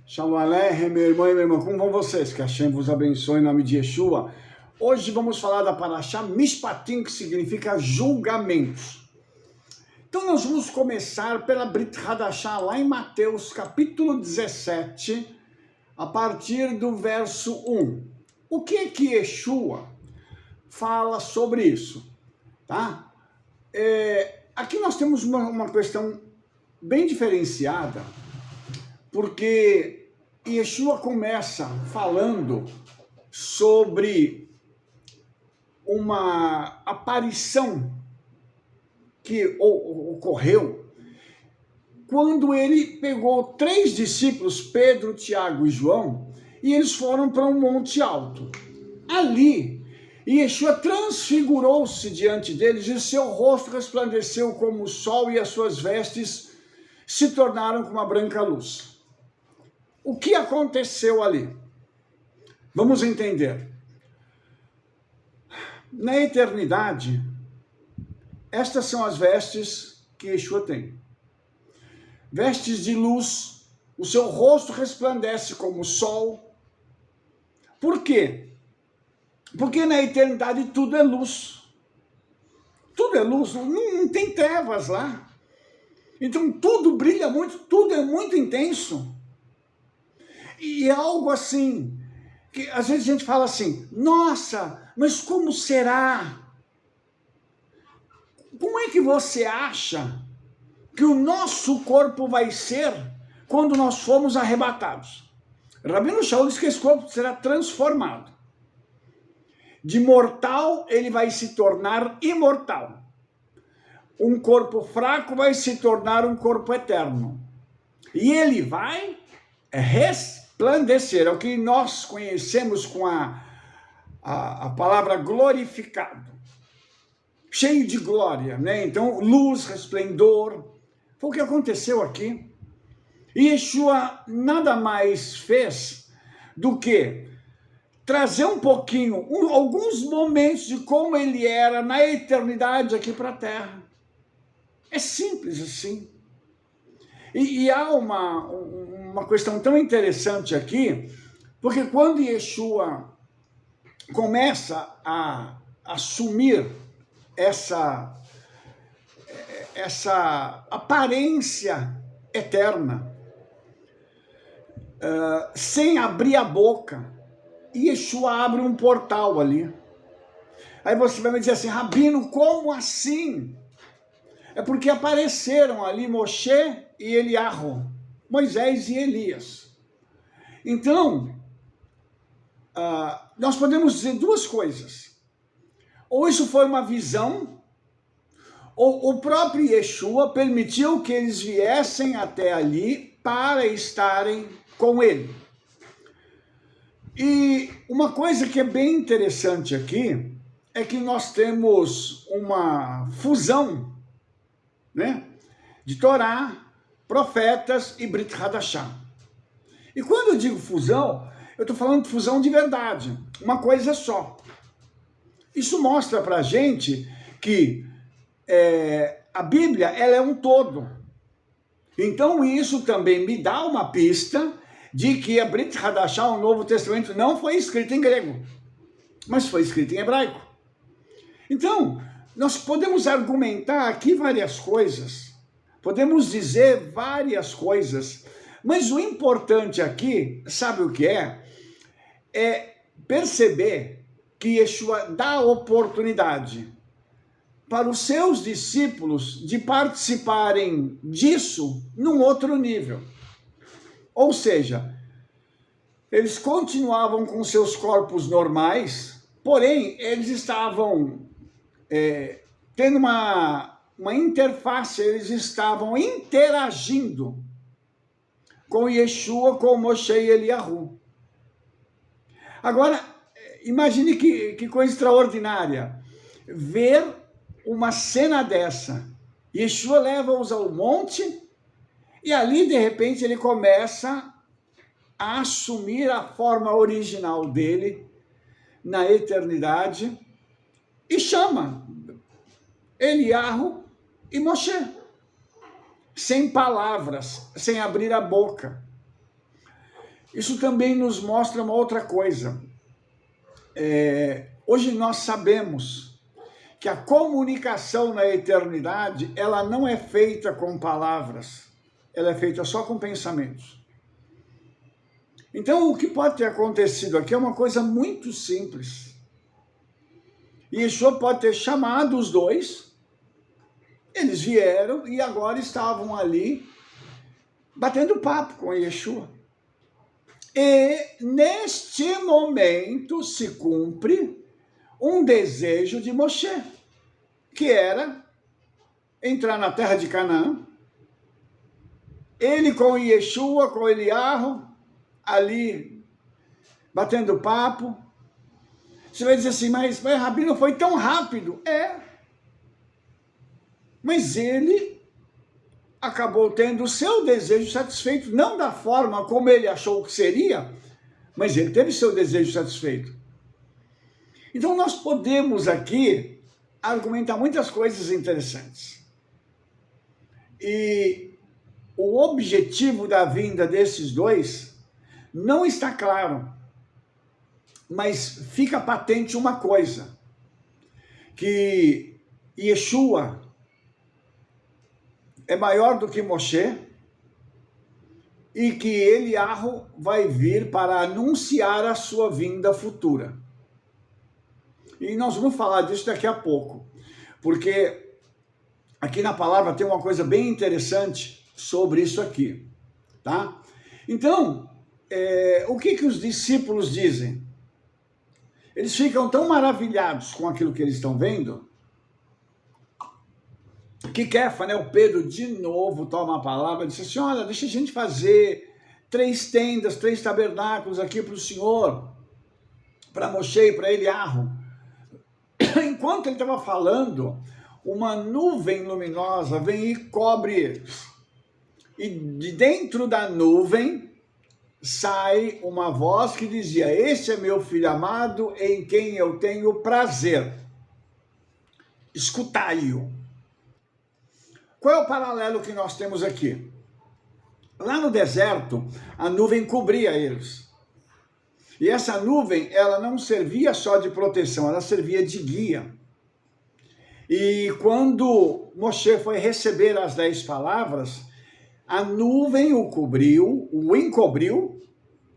Shalom Aleichem, meu irmão e minha irmã, como vão vocês? Que Hashem vos abençoe em nome de Yeshua. Hoje vamos falar da Parashá Mishpatim, que significa julgamentos. Então nós vamos começar pela Brit Hadashah, lá em Mateus capítulo 17, a partir do verso 1. O que é que Yeshua fala sobre isso? Tá? Aqui nós temos uma questão bem diferenciada, porque Yeshua começa falando sobre uma aparição que ocorreu quando ele pegou 3 discípulos, Pedro, Tiago e João, e eles foram para um monte alto. Ali, Yeshua transfigurou-se diante deles e seu rosto resplandeceu como o sol e as suas vestes se tornaram como uma branca luz. O que aconteceu ali? Vamos entender. Na eternidade, estas são as vestes que Yeshua tem. Vestes de luz, o seu rosto resplandece como o sol. Por quê? Porque na eternidade tudo é luz. Tudo é luz, não tem trevas lá. Então tudo brilha muito, tudo é muito intenso. E é algo assim, que às vezes a gente fala assim, nossa, mas como será? Como é que você acha que o nosso corpo vai ser quando nós formos arrebatados? Rabino Shaul diz que esse corpo será transformado. De mortal, ele vai se tornar imortal. Um corpo fraco vai se tornar um corpo eterno. E ele vai resplandecer, é o que nós conhecemos com a palavra glorificado. Cheio de glória, né? Então, luz, resplendor. Foi o que aconteceu aqui. E Yeshua nada mais fez do que trazer um pouquinho, alguns momentos de como ele era na eternidade aqui para a Terra. É simples assim. E há uma questão tão interessante aqui, porque quando Yeshua começa a assumir essa aparência eterna, sem abrir a boca, Yeshua abre um portal ali. Aí você vai me dizer assim, Rabino, como assim? É porque apareceram ali Moshe e Eliarro, Moisés e Elias. Então, nós podemos dizer duas coisas. Ou isso foi uma visão, ou o próprio Yeshua permitiu que eles viessem até ali para estarem com ele. E uma coisa que é bem interessante aqui é que nós temos uma fusão, né, de Torá, profetas e Brit Hadashah. E quando eu digo fusão, eu estou falando de fusão de verdade, uma coisa só. Isso mostra para a gente que a Bíblia ela é um todo. Então isso também me dá uma pista de que a Brit Hadashah, o Novo Testamento, não foi escrito em grego, mas foi escrito em hebraico. Então, nós podemos argumentar aqui várias coisas, podemos dizer várias coisas, mas o importante aqui, sabe o que é? É perceber que Yeshua dá oportunidade para os seus discípulos de participarem disso num outro nível. Ou seja, eles continuavam com seus corpos normais, porém eles estavam tendo uma interface, eles estavam interagindo com Yeshua, com Moshe e Eliarro. Agora, imagine que coisa extraordinária, ver uma cena dessa. Yeshua leva-os ao monte e ali, de repente, ele começa a assumir a forma original dele na eternidade e chama Eliarro e Moshe, sem palavras, sem abrir a boca. Isso também nos mostra uma outra coisa. Hoje nós sabemos que a comunicação na eternidade, ela não é feita com palavras, ela é feita só com pensamentos. Então, o que pode ter acontecido aqui é uma coisa muito simples. Yeshua pode ter chamado os dois, eles vieram e agora estavam ali batendo papo com Yeshua. E neste momento se cumpre um desejo de Moshe, que era entrar na terra de Canaã. Ele com Yeshua, com Eliarro, ali batendo papo. Você vai dizer assim, mas Rabino, foi tão rápido. Mas ele acabou tendo o seu desejo satisfeito, não da forma como ele achou que seria, mas ele teve seu desejo satisfeito. Então nós podemos aqui argumentar muitas coisas interessantes. E o objetivo da vinda desses dois não está claro, mas fica patente uma coisa, que Yeshua é maior do que Moshe e que Eliarro vai vir para anunciar a sua vinda futura. E nós vamos falar disso daqui a pouco, porque aqui na palavra tem uma coisa bem interessante sobre isso aqui, tá? Então, o que os discípulos dizem? Eles ficam tão maravilhados com aquilo que eles estão vendo, que Kefa, o Pedro, de novo toma a palavra e diz assim, olha, deixa a gente fazer 3 tendas, 3 tabernáculos aqui para o Senhor, para Moshe e para Eliarro. Enquanto ele estava falando, uma nuvem luminosa vem e cobre eles. E de dentro da nuvem sai uma voz que dizia, este é meu filho amado em quem eu tenho prazer. Escutai-o. Qual é o paralelo que nós temos aqui? Lá no deserto, a nuvem cobria eles. E essa nuvem, ela não servia só de proteção, ela servia de guia. E quando Moshe foi receber as 10 palavras, a nuvem o cobriu, o encobriu,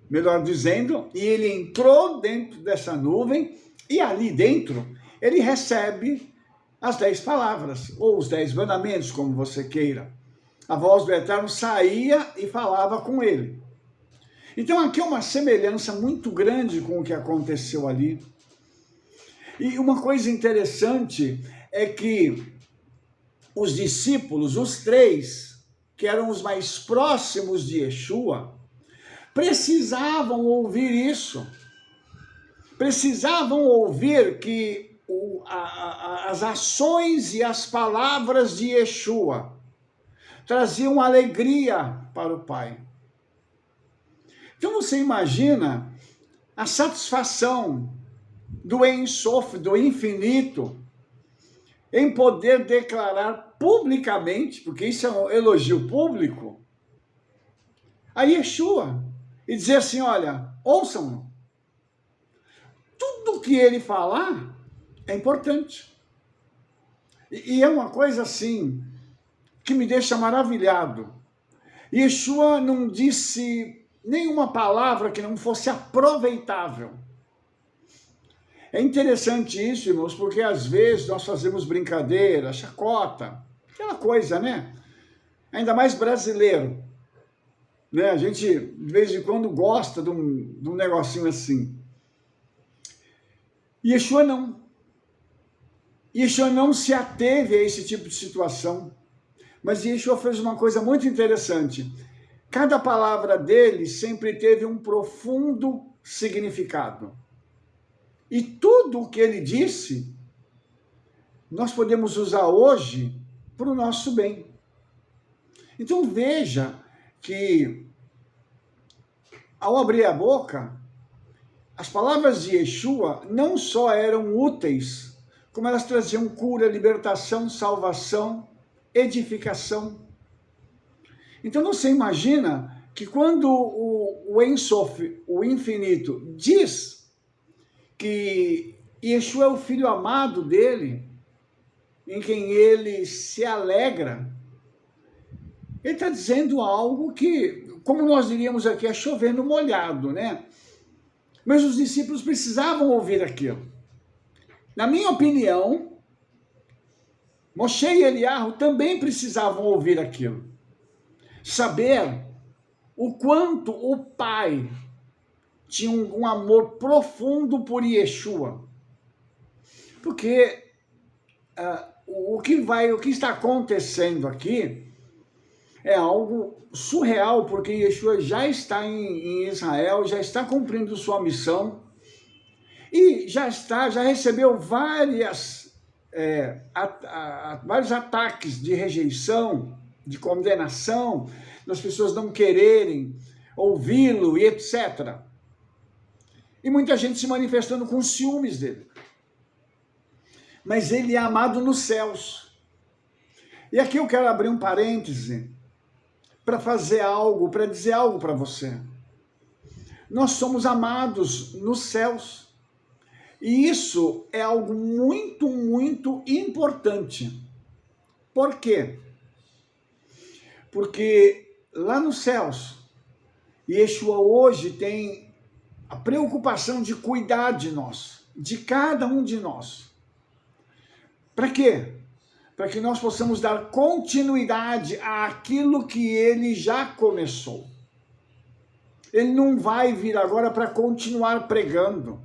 melhor dizendo, e ele entrou dentro dessa nuvem, e ali dentro ele recebe as 10 palavras, ou os 10 mandamentos, como você queira. A voz do Eterno saía e falava com ele. Então aqui é uma semelhança muito grande com o que aconteceu ali. E uma coisa interessante é que os discípulos, os 3, que eram os mais próximos de Yeshua, precisavam ouvir isso. Precisavam ouvir que as ações e as palavras de Yeshua traziam alegria para o Pai. Então você imagina a satisfação do Ein Sof, do infinito, em poder declarar publicamente, porque isso é um elogio público, a Yeshua, e dizer assim, olha, ouçam-no. Tudo que ele falar é importante. E é uma coisa assim, que me deixa maravilhado. Yeshua não disse nenhuma palavra que não fosse aproveitável. É interessante isso, irmãos, porque às vezes nós fazemos brincadeira, chacota, aquela coisa, né? Ainda mais brasileiro. Né? A gente, de vez em quando, gosta de um negocinho assim. Yeshua não. Yeshua não se ateve a esse tipo de situação. Mas Yeshua fez uma coisa muito interessante. Cada palavra dele sempre teve um profundo significado. E tudo o que ele disse, nós podemos usar hoje para o nosso bem. Então veja que, ao abrir a boca, as palavras de Yeshua não só eram úteis, como elas traziam cura, libertação, salvação, edificação. Então você imagina que quando o Ein Sof, o infinito, diz que Yeshua é o filho amado dele, em quem ele se alegra, ele está dizendo algo que, como nós diríamos aqui, é chover no molhado, né? Mas os discípulos precisavam ouvir aquilo. Na minha opinião, Moshe e Eliyahu também precisavam ouvir aquilo. Saber o quanto o pai tinha um amor profundo por Yeshua. Porque o que está acontecendo aqui é algo surreal, porque Yeshua já está em Israel, já está cumprindo sua missão e já recebeu vários ataques de rejeição, de condenação, das pessoas não quererem ouvi-lo e etc. E muita gente se manifestando com ciúmes dele. Mas ele é amado nos céus. E aqui eu quero abrir um parêntese para fazer algo, para dizer algo para você. Nós somos amados nos céus. E isso é algo muito, muito importante. Por quê? Porque lá nos céus, Yeshua hoje tem a preocupação de cuidar de nós, de cada um de nós. Para quê? Para que nós possamos dar continuidade àquilo que ele já começou. Ele não vai vir agora para continuar pregando.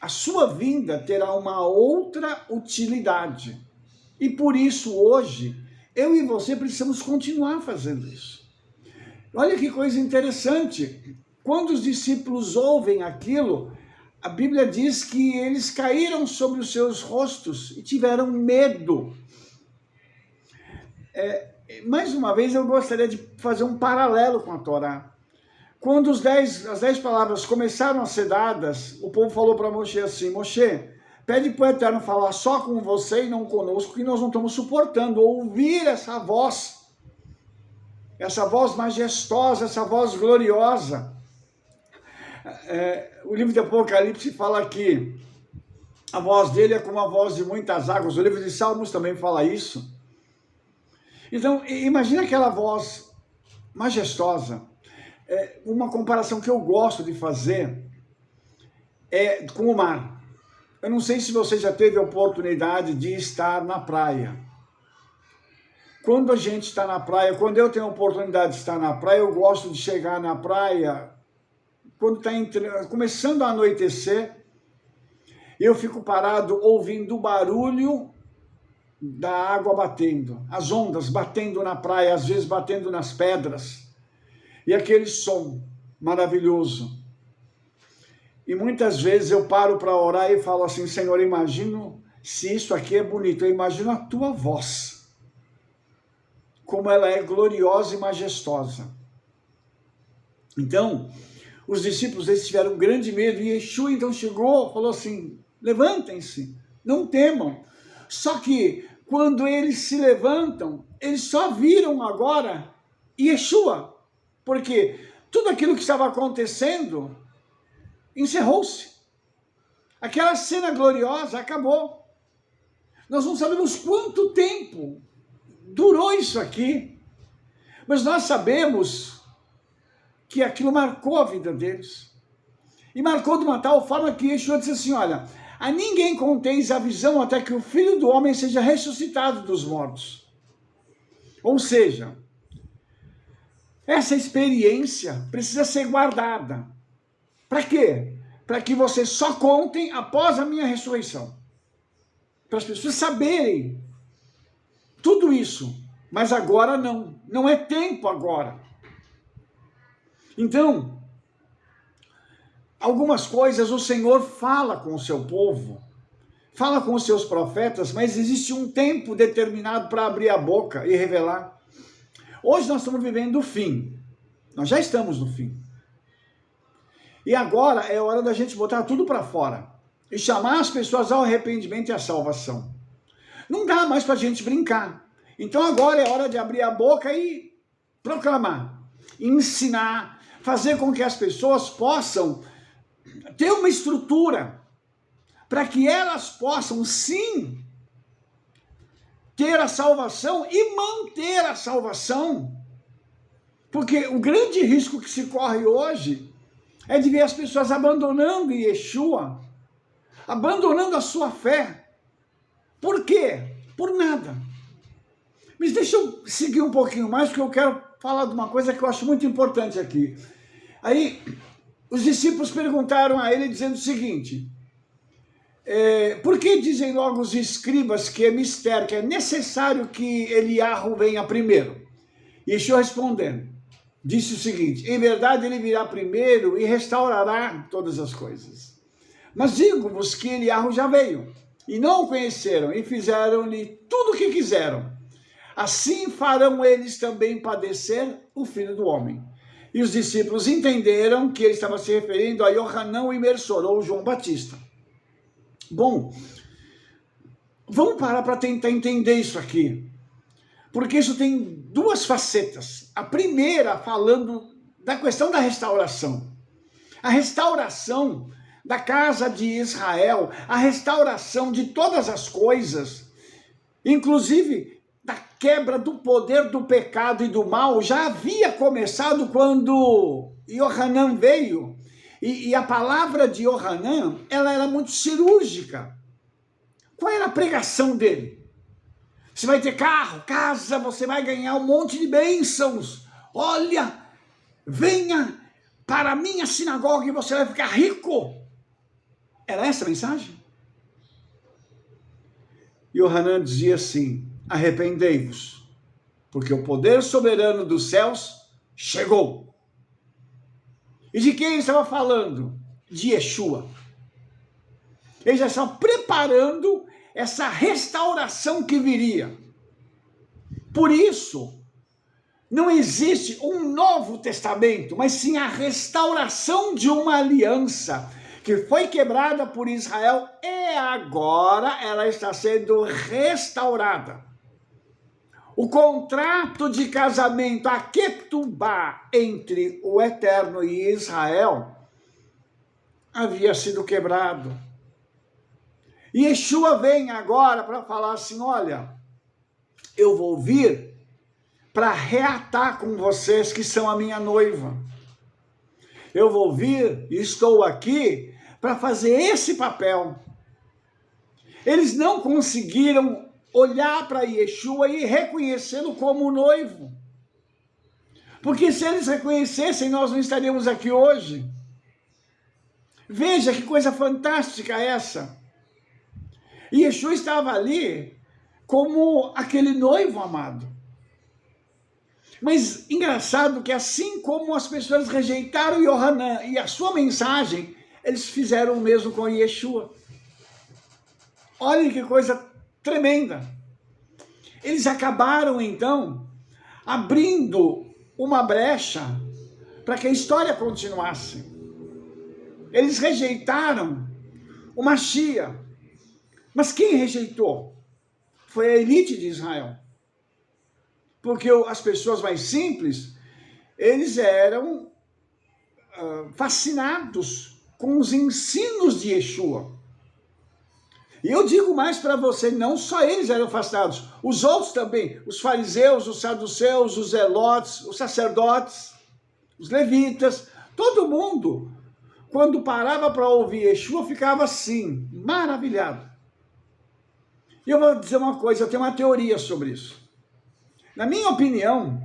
A sua vinda terá uma outra utilidade. E por isso hoje, eu e você precisamos continuar fazendo isso. Olha que coisa interessante. Quando os discípulos ouvem aquilo, a Bíblia diz que eles caíram sobre os seus rostos e tiveram medo. Mais uma vez, eu gostaria de fazer um paralelo com a Torá. Quando as 10 palavras começaram a ser dadas, o povo falou para Moshe assim: Moshe, pede para o Eterno falar só com você e não conosco, que nós não estamos suportando ouvir essa voz majestosa, essa voz gloriosa. O livro de Apocalipse fala que a voz dele é como a voz de muitas águas. O livro de Salmos também fala isso. Então, imagina aquela voz majestosa. Uma comparação que eu gosto de fazer é com o mar. Eu não sei se você já teve a oportunidade de estar na praia. Quando a gente está na praia, quando eu tenho a oportunidade de estar na praia, eu gosto de chegar na praia quando está começando a anoitecer. Eu fico parado ouvindo o barulho da água batendo, as ondas batendo na praia, às vezes batendo nas pedras, e aquele som maravilhoso. E muitas vezes eu paro para orar e falo assim: Senhor, imagino se isso aqui é bonito, eu imagino a tua voz, como ela é gloriosa e majestosa. Então, os discípulos, eles tiveram um grande medo, e Yeshua então chegou, falou assim: levantem-se, não temam. Só que quando eles se levantam, eles só viram agora Yeshua, porque tudo aquilo que estava acontecendo encerrou-se. Aquela cena gloriosa acabou. Nós não sabemos quanto tempo durou isso aqui, mas nós sabemos que aquilo marcou a vida deles. E marcou de uma tal forma que Yeshua disse assim: olha, a ninguém conteis a visão até que o Filho do Homem seja ressuscitado dos mortos. Ou seja, essa experiência precisa ser guardada. Para quê? Para que vocês só contem após a minha ressurreição. Para as pessoas saberem tudo isso. Mas agora não. Não é tempo agora. Então, algumas coisas o Senhor fala com o seu povo, fala com os seus profetas, mas existe um tempo determinado para abrir a boca e revelar. Hoje nós estamos vivendo o fim. Nós já estamos no fim. E agora é hora da gente botar tudo para fora e chamar as pessoas ao arrependimento e à salvação. Não dá mais para a gente brincar. Então agora é hora de abrir a boca e proclamar, ensinar, fazer com que as pessoas possam ter uma estrutura para que elas possam, sim, ter a salvação e manter a salvação. Porque o grande risco que se corre hoje é de ver as pessoas abandonando Yeshua, abandonando a sua fé. Por quê? Por nada. Mas deixa eu seguir um pouquinho mais, porque eu quero falar de uma coisa que eu acho muito importante aqui. Aí, os discípulos perguntaram a ele, dizendo o seguinte: por que dizem logo os escribas que é mistério, que é necessário que Eliarro venha primeiro? Yeshua respondendo, disse o seguinte: em verdade ele virá primeiro e restaurará todas as coisas. Mas digo-vos que Eliarro já veio, e não o conheceram, e fizeram-lhe tudo o que quiseram. Assim farão eles também padecer o Filho do Homem. E os discípulos entenderam que ele estava se referindo a Yohanan e Imersor, ou João Batista. Bom, vamos parar para tentar entender isso aqui, porque isso tem duas facetas. A primeira, falando da questão da restauração. A restauração da casa de Israel, a restauração de todas as coisas, inclusive da quebra do poder do pecado e do mal, já havia começado quando Yohanan veio. E a palavra de Yohanan, ela era muito cirúrgica. Qual era a pregação dele? Você vai ter carro, casa, você vai ganhar um monte de bênçãos. Olha, venha para a minha sinagoga e você vai ficar rico. Era essa a mensagem? Yohanan dizia assim: arrependei-vos, porque o poder soberano dos céus chegou. E de quem ele estava falando? De Yeshua. Ele já estava preparando essa restauração que viria. Por isso, não existe um novo testamento, mas sim a restauração de uma aliança que foi quebrada por Israel e agora ela está sendo restaurada. O contrato de casamento, a Ketubá, entre o Eterno e Israel, havia sido quebrado. E Yeshua vem agora para falar assim: olha, eu vou vir para reatar com vocês que são a minha noiva. Eu vou vir e estou aqui para fazer esse papel. Eles não conseguiram olhar para Yeshua e reconhecê-lo como noivo. Porque se eles reconhecessem, nós não estaríamos aqui hoje. Veja que coisa fantástica essa. E Yeshua estava ali como aquele noivo amado. Mas engraçado que assim como as pessoas rejeitaram Yohanan e a sua mensagem, eles fizeram o mesmo com Yeshua. Olhem que coisa tremenda. Eles acabaram então abrindo uma brecha para que a história continuasse. Eles rejeitaram o Mashiach. Mas quem rejeitou? Foi a elite de Israel. Porque as pessoas mais simples, eles eram fascinados com os ensinos de Yeshua. E eu digo mais para você, não só eles eram fascinados, os outros também, os fariseus, os saduceus, os zelotes, os sacerdotes, os levitas, todo mundo, quando parava para ouvir Yeshua, ficava assim, maravilhado. E eu vou dizer uma coisa, eu tenho uma teoria sobre isso. Na minha opinião,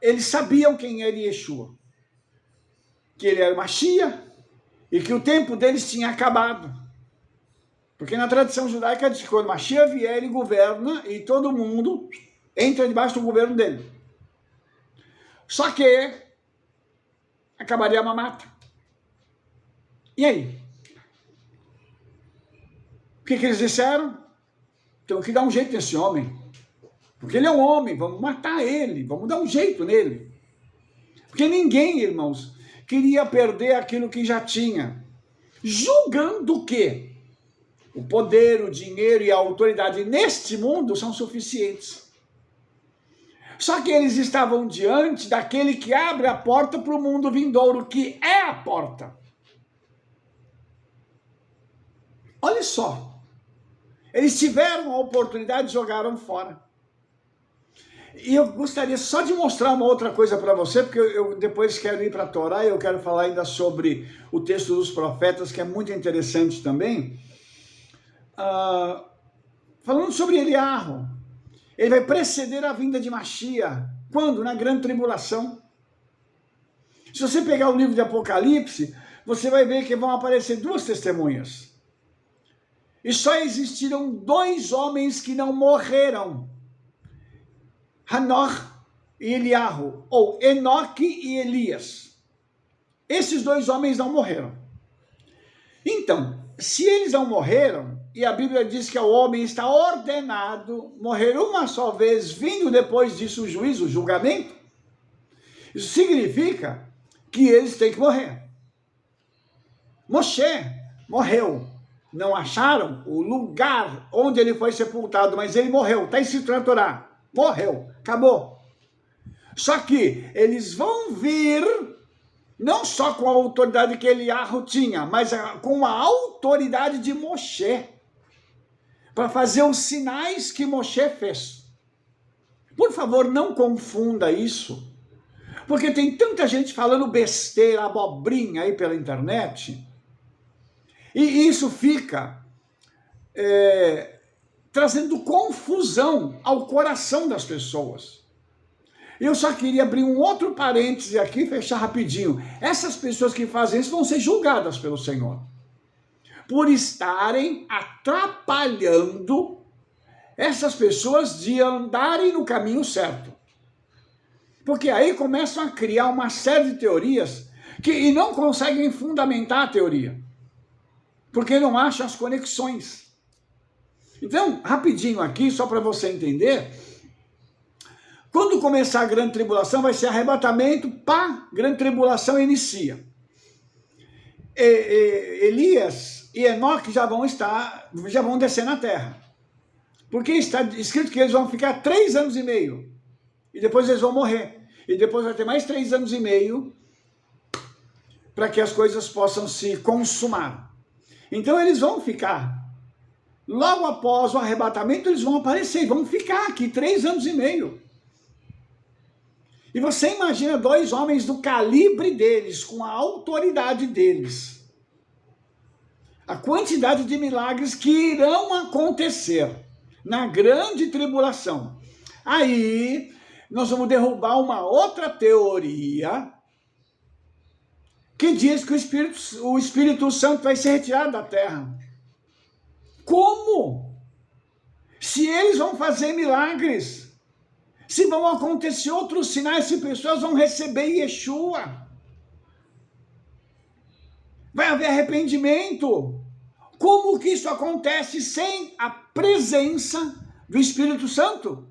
eles sabiam quem era Yeshua, que ele era o Mashiach e que o tempo deles tinha acabado. Porque na tradição judaica diz que quando Mashiach vier, ele governa e todo mundo entra debaixo do governo dele. Só que acabaria a mamata. E aí? O que eles disseram? Temos que dar um jeito nesse homem. Porque ele é um homem, vamos matar ele, vamos dar um jeito nele. Porque ninguém, irmãos, queria perder aquilo que já tinha. Julgando que o poder, o dinheiro e a autoridade neste mundo são suficientes. Só que eles estavam diante daquele que abre a porta para o mundo vindouro, que é a porta. Olha só, eles tiveram a oportunidade e jogaram fora. E eu gostaria só de mostrar uma outra coisa para você, porque eu depois quero ir para a Torá e eu quero falar ainda sobre o texto dos profetas, que é muito interessante também. Falando sobre Eliarro, ele vai preceder a vinda de Mashiach. Quando? Na grande tribulação. Se você pegar o livro de Apocalipse, você vai ver que vão aparecer duas testemunhas. E só existiram 2 homens que não morreram. Hanor e Eliarro, ou Enoque e Elias. Esses 2 homens não morreram. Então, se eles não morreram, e a Bíblia diz que o homem está ordenado morrer uma só vez, vindo depois disso o juízo, o julgamento, isso significa que eles têm que morrer. Moshe morreu. Não acharam o lugar onde ele foi sepultado, mas ele morreu. Está escrito na Torá. Morreu. Acabou. Só que eles vão vir, não só com a autoridade que Eliarro tinha, mas com a autoridade de Moshe, para fazer os sinais que Moshe fez. Por favor, não confunda isso, porque tem tanta gente falando besteira, abobrinha aí pela internet, e isso fica trazendo confusão ao coração das pessoas. Eu só queria abrir um outro parêntese aqui e fechar rapidinho. Essas pessoas que fazem isso vão ser julgadas pelo Senhor, por estarem atrapalhando essas pessoas de andarem no caminho certo. Porque aí começam a criar uma série de teorias e não conseguem fundamentar a teoria, porque não acham as conexões. Então, rapidinho aqui, só para você entender, quando começar a grande tribulação, vai ser arrebatamento, pá, grande tribulação inicia. Elias e Enoque já vão descer na terra. Porque está escrito que eles vão ficar 3 anos e meio. E depois eles vão morrer. E depois vai ter mais 3 anos e meio para que as coisas possam se consumar. Então eles vão ficar. Logo após o arrebatamento, eles vão aparecer. Vão ficar aqui 3 anos e meio. E você imagina 2 homens do calibre deles, com a autoridade deles. A quantidade de milagres que irão acontecer na grande tribulação. Aí, nós vamos derrubar uma outra teoria que diz que o Espírito Santo vai ser retirado da terra. Como? Se eles vão fazer milagres, se vão acontecer outros sinais, se pessoas vão receber Yeshua, vai haver arrependimento. Como que isso acontece sem a presença do Espírito Santo?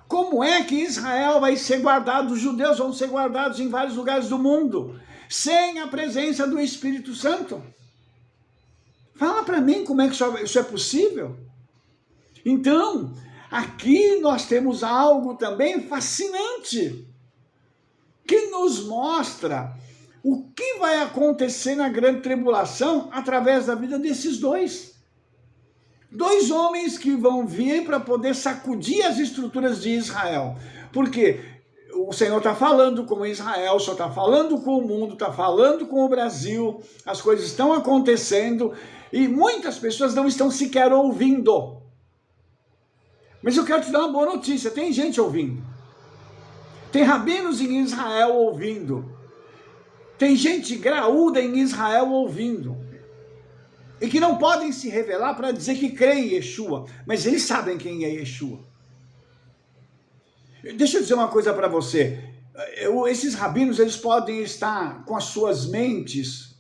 Como é que Israel vai ser guardado, os judeus vão ser guardados em vários lugares do mundo, sem a presença do Espírito Santo? Fala para mim como é que isso é possível. Então, aqui nós temos algo também fascinante, que nos mostra o que vai acontecer na grande tribulação através da vida desses 2 homens que vão vir para poder sacudir as estruturas de Israel. Porque o Senhor está falando com Israel, o Senhor está falando com o mundo, está falando com o Brasil, as coisas estão acontecendo e muitas pessoas não estão sequer ouvindo. Mas eu quero te dar uma boa notícia, tem gente ouvindo. Tem rabinos em Israel ouvindo. Tem gente graúda em Israel ouvindo. E que não podem se revelar para dizer que creem em Yeshua, mas eles sabem quem é Yeshua. Deixa eu dizer uma coisa para você. Esses rabinos, eles podem estar com as suas mentes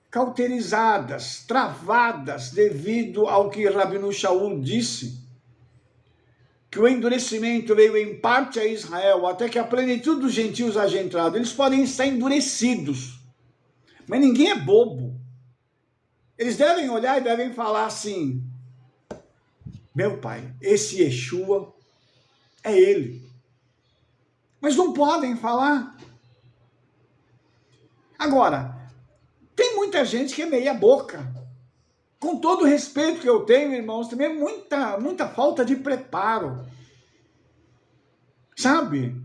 cauterizadas, travadas, devido ao que Rabino Shaul disse, que o endurecimento veio em parte a Israel, até que a plenitude dos gentios haja entrado. Eles podem estar endurecidos, mas ninguém é bobo. Eles devem olhar e devem falar assim: meu pai, esse Yeshua é ele. Mas não podem falar. Agora, tem muita gente que é meia boca. Com todo o respeito que eu tenho, irmãos, também é muita falta de preparo. Sabe?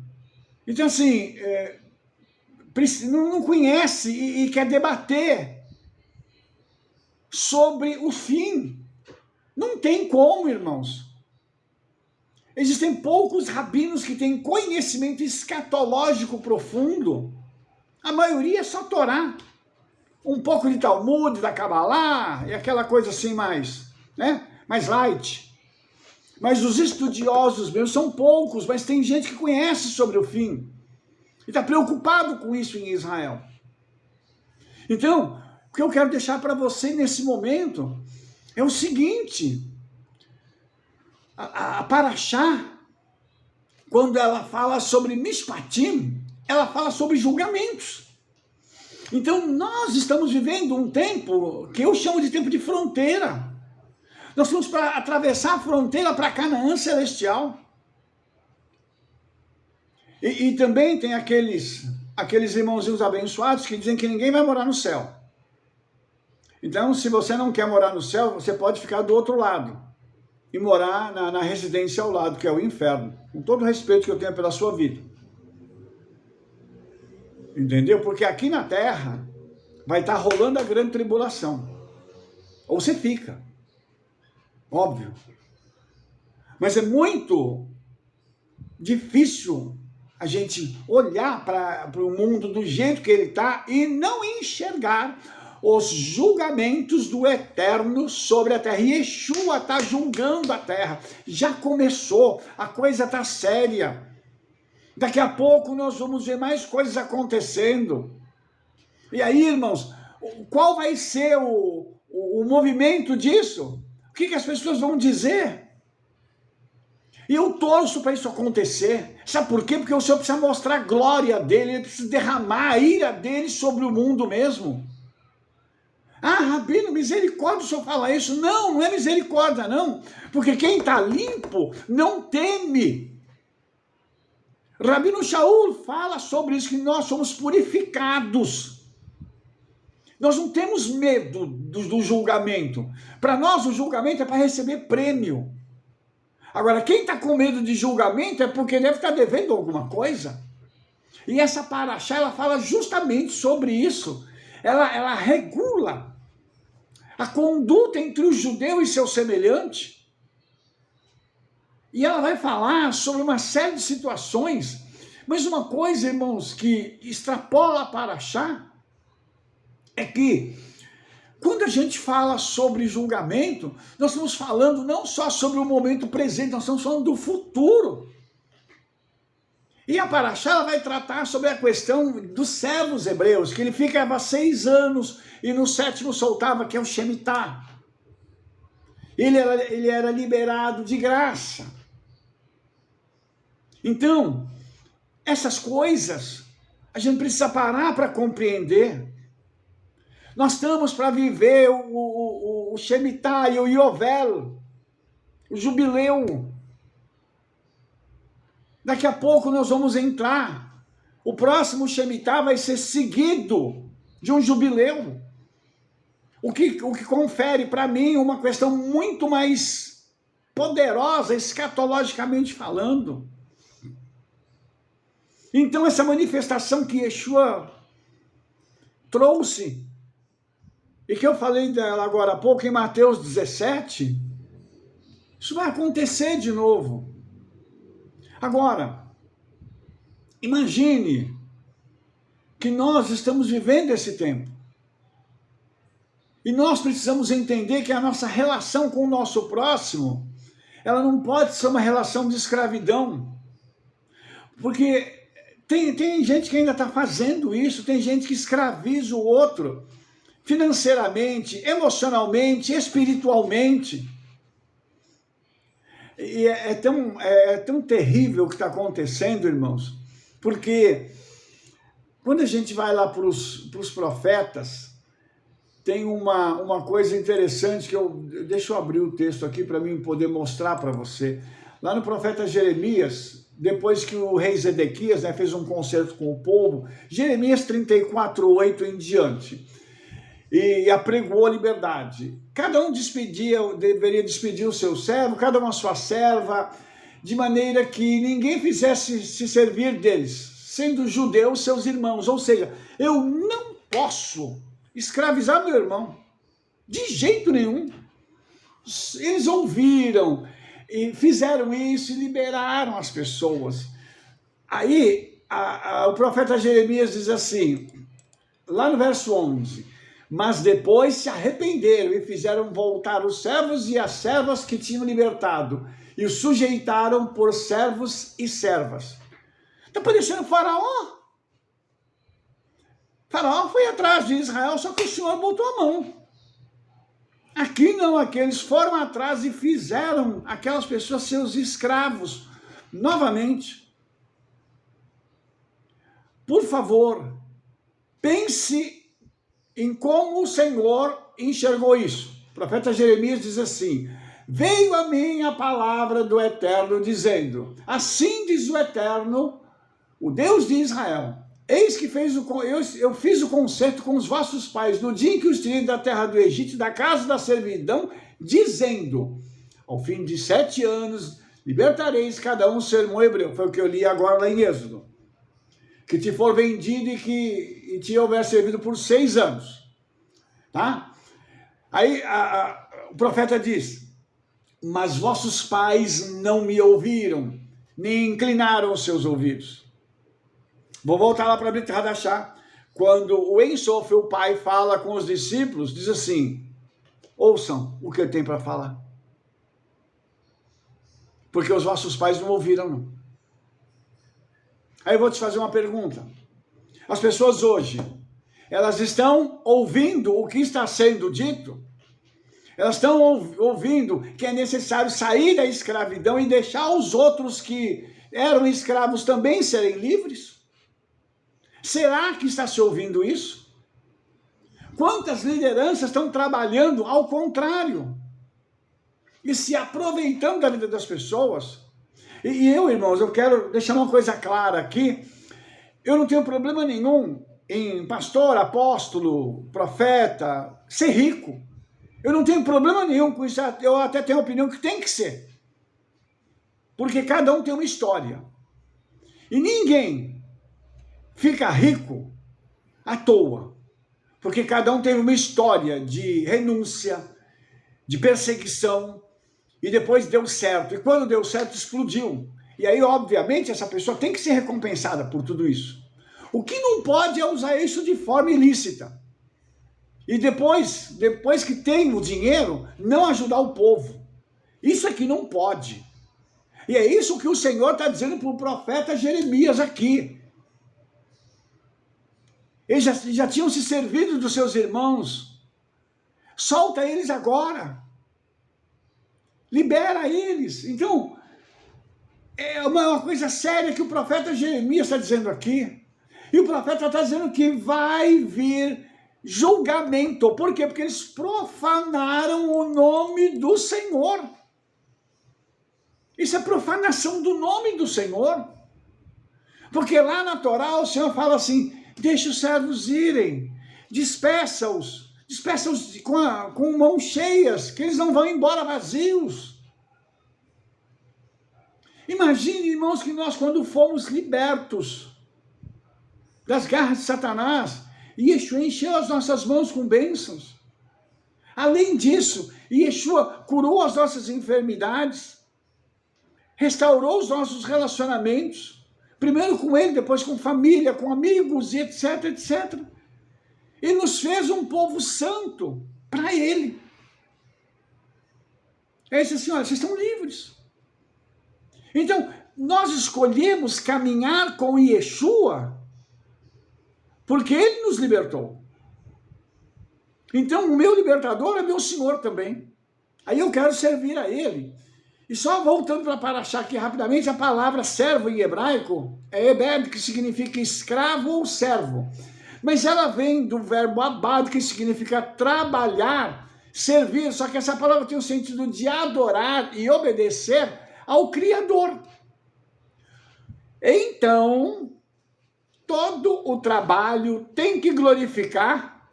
Então, assim, não conhece e quer debater sobre o fim. Não tem como, irmãos. Existem poucos rabinos que têm conhecimento escatológico profundo. A maioria é só Torá. Um pouco de Talmud, da Kabbalah, e aquela coisa assim mais light. Mas os estudiosos mesmo são poucos, mas tem gente que conhece sobre o fim. E está preocupado com isso em Israel. Então, o que eu quero deixar para você nesse momento é o seguinte: a Parashá, quando ela fala sobre Mishpatim, ela fala sobre julgamentos. Então, nós estamos vivendo um tempo que eu chamo de tempo de fronteira. Nós estamos para atravessar a fronteira para Canaã celestial. E também tem aqueles irmãozinhos abençoados que dizem que ninguém vai morar no céu. Então, se você não quer morar no céu, você pode ficar do outro lado e morar na residência ao lado, que é o inferno. Com todo o respeito que eu tenho pela sua vida. Entendeu? Porque aqui na terra vai estar rolando a grande tribulação. Ou você fica. Óbvio. Mas é muito difícil a gente olhar para o mundo do jeito que ele está e não enxergar os julgamentos do Eterno sobre a terra. E Yeshua está julgando a terra. Já começou, a coisa está séria. Daqui a pouco nós vamos ver mais coisas acontecendo. E aí, irmãos, qual vai ser o movimento disso? O que as pessoas vão dizer? E eu torço para isso acontecer. Sabe por quê? Porque o Senhor precisa mostrar a glória dele, ele precisa derramar a ira dele sobre o mundo mesmo. Ah, Rabino, misericórdia o Senhor fala isso. Não, não é misericórdia, não. Porque quem está limpo não teme. Rabino Shaul fala sobre isso, que nós somos purificados. Nós não temos medo do julgamento. Para nós, o julgamento é para receber prêmio. Agora, quem está com medo de julgamento é porque deve estar devendo alguma coisa. E essa Parashá, ela fala justamente sobre isso. Ela regula a conduta entre o judeu e seu semelhante. E ela vai falar sobre uma série de situações. Mas uma coisa, irmãos, que extrapola a Parashá é que quando a gente fala sobre julgamento, nós estamos falando não só sobre o momento presente, nós estamos falando do futuro. E a Parashá ela vai tratar sobre a questão dos servos hebreus, que ele ficava 6 anos e no 7º soltava, que é o Shemitah. Ele era liberado de graça. Então, essas coisas, a gente precisa parar para compreender. Nós estamos para viver o Shemitah e o Yovel, o jubileu. Daqui a pouco nós vamos entrar. O próximo Shemitah vai ser seguido de um jubileu. O que confere para mim uma questão muito mais poderosa, escatologicamente falando. Então, essa manifestação que Yeshua trouxe, e que eu falei dela agora há pouco em Mateus 17, isso vai acontecer de novo. Agora, imagine que nós estamos vivendo esse tempo. E nós precisamos entender que a nossa relação com o nosso próximo, ela não pode ser uma relação de escravidão. Porque tem gente que ainda está fazendo isso, tem gente que escraviza o outro financeiramente, emocionalmente, espiritualmente. E é tão terrível o que está acontecendo, irmãos, porque quando a gente vai lá para os profetas, tem uma coisa interessante que deixa eu abrir o texto aqui para mim poder mostrar para você. lá no profeta Jeremias, depois que o rei Zedequias, né, fez um concerto com o povo, Jeremias 34:8 em diante, e apregoou a liberdade. Cada um deveria despedir o seu servo, cada uma a sua serva, de maneira que ninguém fizesse se servir deles, sendo judeus seus irmãos. Ou seja, eu não posso escravizar meu irmão, de jeito nenhum. Eles ouviram e fizeram isso e liberaram as pessoas. Aí o profeta Jeremias diz assim, lá no verso 11, mas depois se arrependeram e fizeram voltar os servos e as servas que tinham libertado e os sujeitaram por servos e servas. Está parecendo Faraó. Faraó foi atrás de Israel, só que o Senhor botou a mão. Aqui não, aqui eles foram atrás e fizeram aquelas pessoas seus escravos novamente. Por favor, pense em como o Senhor enxergou isso. O profeta Jeremias diz assim, veio a mim a palavra do Eterno dizendo, assim diz o Eterno, o Deus de Israel, eis que eu fiz o concerto com os vossos pais no dia em que os tirei da terra do Egito, da casa da servidão, dizendo, ao fim de 7 anos, libertareis cada um seu irmão hebreu. Foi o que eu li agora lá em Êxodo. Que te for vendido e te houver servido por 6 anos. Tá? Aí o profeta diz, mas vossos pais não me ouviram, nem inclinaram os seus ouvidos. Vou voltar lá para Brit Hadashah, quando o Ensof, o pai, fala com os discípulos, diz assim, ouçam o que eu tenho para falar. Porque os vossos pais não ouviram, não. Aí eu vou te fazer uma pergunta. As pessoas hoje, elas estão ouvindo o que está sendo dito? Elas estão ouvindo que é necessário sair da escravidão e deixar os outros que eram escravos também serem livres? Será que está se ouvindo isso? Quantas lideranças estão trabalhando ao contrário? E se aproveitando da vida das pessoas? E eu, irmãos, eu quero deixar uma coisa clara aqui. Eu não tenho problema nenhum em pastor, apóstolo, profeta, ser rico. Eu não tenho problema nenhum com isso. Eu até tenho a opinião que tem que ser. Porque cada um tem uma história. E ninguém fica rico à toa, porque cada um teve uma história de renúncia, de perseguição, e depois deu certo, e quando deu certo explodiu, e aí obviamente essa pessoa tem que ser recompensada por tudo isso. O que não pode é usar isso de forma ilícita, e depois que tem o dinheiro, não ajudar o povo. Isso aqui não pode, e é isso que o Senhor está dizendo para o profeta Jeremias aqui. Eles já tinham se servido dos seus irmãos. Solta eles agora. Libera eles. Então, é uma coisa séria que o profeta Jeremias está dizendo aqui. E o profeta está dizendo que vai vir julgamento. Por quê? Porque eles profanaram o nome do Senhor. Isso é profanação do nome do Senhor. Porque lá na Torá o Senhor fala assim, deixa os servos irem, despeça-os com mãos cheias, que eles não vão embora vazios. Imagine, irmãos, que nós, quando fomos libertos das garras de Satanás, Yeshua encheu as nossas mãos com bênçãos. Além disso, Yeshua curou as nossas enfermidades, restaurou os nossos relacionamentos, primeiro com ele, depois com família, com amigos, e etc, etc. E nos fez um povo santo para ele. Ele disse assim, olha, vocês estão livres. Então, nós escolhemos caminhar com Yeshua porque ele nos libertou. Então, o meu libertador é meu Senhor também. Aí eu quero servir a ele. E só voltando para Parashá aqui rapidamente, a palavra servo em hebraico é ebed, que significa escravo ou servo. Mas ela vem do verbo abad, que significa trabalhar, servir. Só que essa palavra tem o sentido de adorar e obedecer ao Criador. Então, todo o trabalho tem que glorificar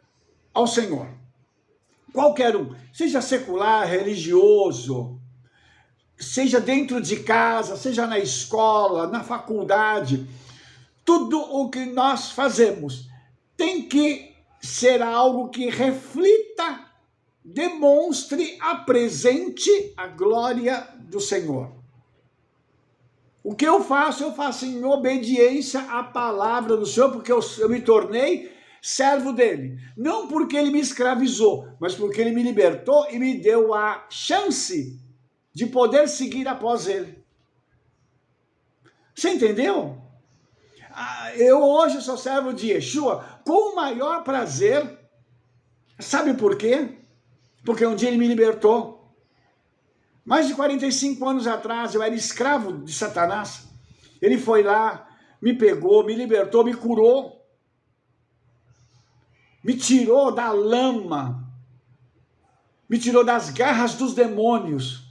ao Senhor. Qualquer um, seja secular, religioso, seja dentro de casa, seja na escola, na faculdade, tudo o que nós fazemos tem que ser algo que reflita, demonstre, apresente a glória do Senhor. O que eu faço em obediência à palavra do Senhor, porque eu me tornei servo dele. Não porque ele me escravizou, mas porque ele me libertou e me deu a chance de poder seguir após ele. Você entendeu? Eu hoje sou servo de Yeshua com o maior prazer. Sabe por quê? Porque um dia ele me libertou. Mais de 45 anos atrás eu era escravo de Satanás. Ele foi lá, me pegou, me libertou, me curou. Me tirou da lama. Me tirou das garras dos demônios.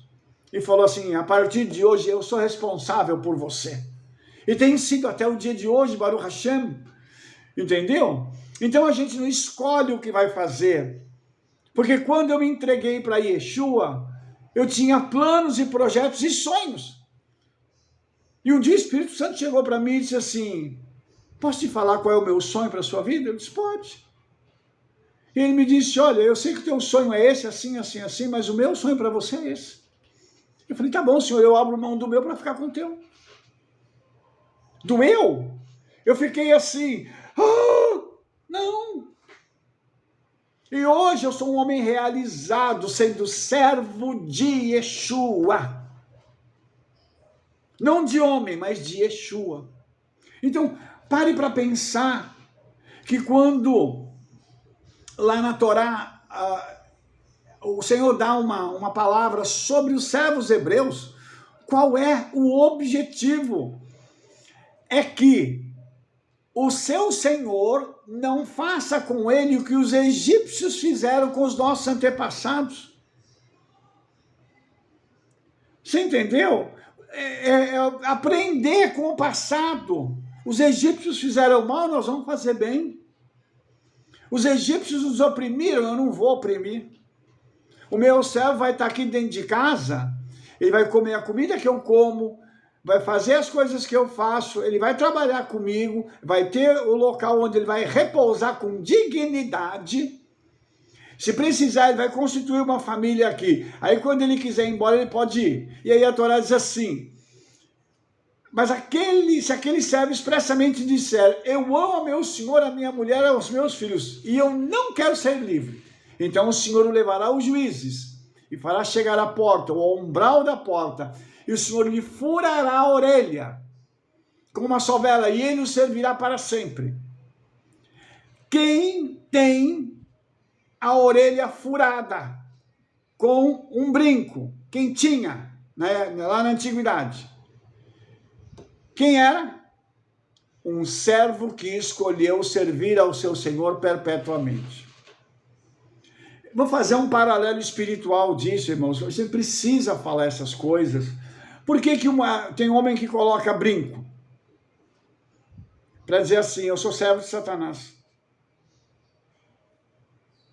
E falou assim, a partir de hoje eu sou responsável por você. E tem sido até o dia de hoje, Baruch Hashem. Entendeu? Então a gente não escolhe o que vai fazer. Porque quando eu me entreguei para Yeshua, eu tinha planos e projetos e sonhos. E um dia o Espírito Santo chegou para mim e disse assim, posso te falar qual é o meu sonho para a sua vida? Eu disse, pode. E ele me disse, olha, eu sei que o teu sonho é esse, assim, assim, assim, mas o meu sonho para você é esse. Eu falei, tá bom, senhor, eu abro mão do meu para ficar com o teu. Do meu? Eu fiquei assim, não. E hoje eu sou um homem realizado, sendo servo de Yeshua. Não de homem, mas de Yeshua. Então, pare para pensar que quando lá na Torá, o Senhor dá uma palavra sobre os servos hebreus, qual é o objetivo? É que o seu Senhor não faça com ele o que os egípcios fizeram com os nossos antepassados. Você entendeu? Aprender com o passado. Os egípcios fizeram mal, nós vamos fazer bem. Os egípcios nos oprimiram, eu não vou oprimir. O meu servo vai estar aqui dentro de casa, ele vai comer a comida que eu como, vai fazer as coisas que eu faço, ele vai trabalhar comigo, vai ter o local onde ele vai repousar com dignidade. Se precisar, ele vai constituir uma família aqui. Aí quando ele quiser ir embora, ele pode ir. E aí a Torá diz assim, mas se aquele servo expressamente disser, eu amo a meu senhor, a minha mulher, aos meus filhos, e eu não quero ser livre, então o Senhor o levará aos juízes, e fará chegar à porta, ou ao umbral da porta, e o Senhor lhe furará a orelha, como uma sovela, e ele o servirá para sempre. Quem tem a orelha furada com um brinco, quem tinha, né, lá na antiguidade? Quem era? Um servo que escolheu servir ao seu Senhor perpetuamente. Vou fazer um paralelo espiritual disso, irmãos. Você precisa falar essas coisas. Por que tem homem que coloca brinco? Para dizer assim, eu sou servo de Satanás.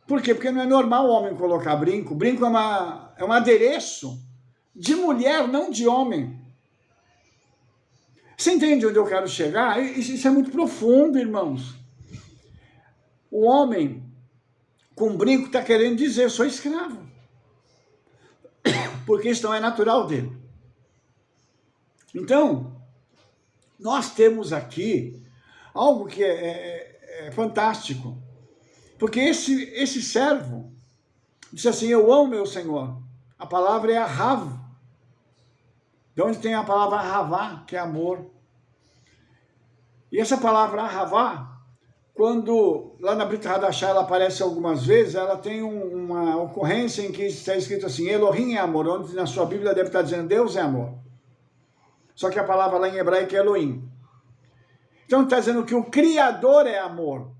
Por quê? Porque não é normal o homem colocar brinco. Brinco é um adereço de mulher, não de homem. Você entende onde eu quero chegar? Isso é muito profundo, irmãos. O homem com brinco está querendo dizer, eu sou escravo. Porque isso não é natural dele. Então, nós temos aqui algo que é fantástico. Porque esse servo disse assim, eu amo meu Senhor. A palavra é ahav. De onde tem a palavra ahavá, que é amor. E essa palavra ahavá, quando lá na Brit Hadashah ela aparece algumas vezes, ela tem uma ocorrência em que está escrito assim, Elohim é amor, onde na sua Bíblia deve estar dizendo Deus é amor. Só que a palavra lá em hebraico é Elohim. Então está dizendo que o Criador é amor.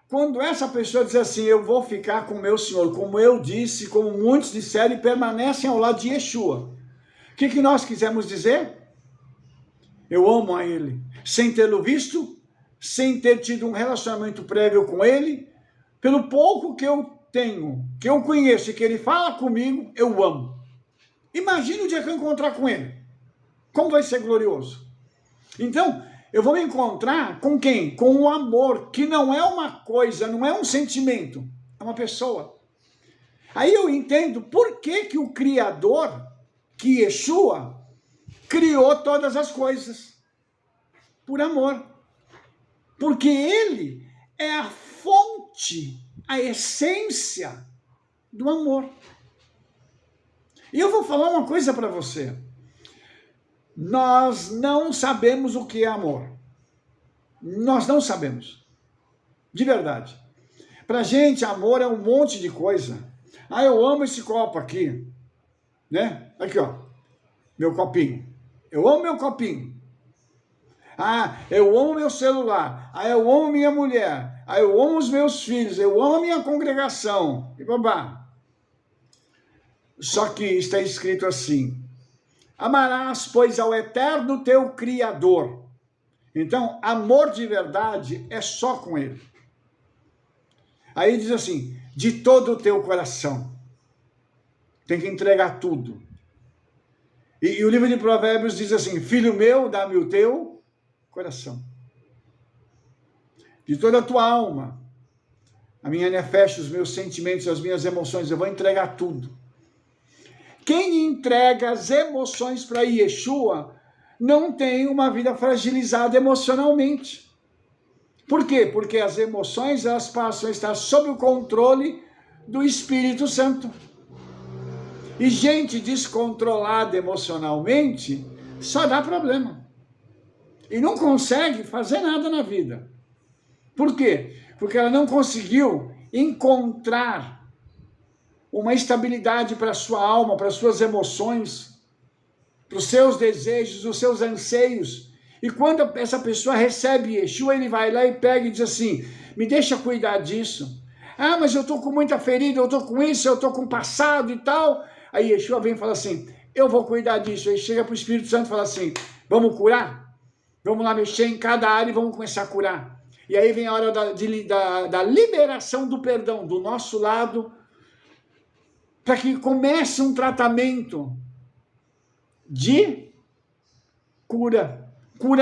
Quando essa pessoa diz assim, eu vou ficar com o meu Senhor, como eu disse, como muitos disseram e permanecem ao lado de Yeshua. que nós quisemos dizer? Eu amo a ele, sem tê-lo visto, sem ter tido um relacionamento prévio com ele, pelo pouco que eu tenho, que eu conheço e que ele fala comigo, eu o amo. Imagina o dia que eu encontrar com ele. Como vai ser glorioso. Então, eu vou me encontrar com quem? Com o amor, que não é uma coisa, não é um sentimento, é uma pessoa. Aí eu entendo por que o Criador, que Yeshua, criou todas as coisas. Por amor. Porque ele é a fonte, a essência do amor. E eu vou falar uma coisa para você. Nós não sabemos o que é amor. Nós não sabemos. De verdade. Pra gente, amor é um monte de coisa. Ah, eu amo esse copo aqui. Né? Aqui, ó. Meu copinho. Eu amo meu copinho. Ah, eu amo meu celular. Ah, eu amo minha mulher. Ah, eu amo os meus filhos. Eu amo a minha congregação. E babá. Só que está escrito assim: amarás, pois, ao eterno teu Criador. Então, amor de verdade é só com ele. Aí diz assim, de todo o teu coração. Tem que entregar tudo. E o livro de Provérbios diz assim, filho meu, dá-me o teu coração. De toda a tua alma. A minha nefesh, os meus sentimentos, as minhas emoções, eu vou entregar tudo. Quem entrega as emoções para Yeshua não tem uma vida fragilizada emocionalmente. Por quê? Porque as emoções elas passam a estar sob o controle do Espírito Santo. E gente descontrolada emocionalmente só dá problema. E não consegue fazer nada na vida. Por quê? Porque ela não conseguiu encontrar uma estabilidade para a sua alma, para as suas emoções, para os seus desejos, os seus anseios. E quando essa pessoa recebe Yeshua, ele vai lá e pega e diz assim, me deixa cuidar disso. Ah, mas eu estou com muita ferida, eu estou com isso, eu estou com passado e tal. Aí Yeshua vem e fala assim, eu vou cuidar disso. Aí chega para o Espírito Santo e fala assim, vamos curar? Vamos lá mexer em cada área e vamos começar a curar. E aí vem a hora da liberação do perdão do nosso lado, para que comece um tratamento de cura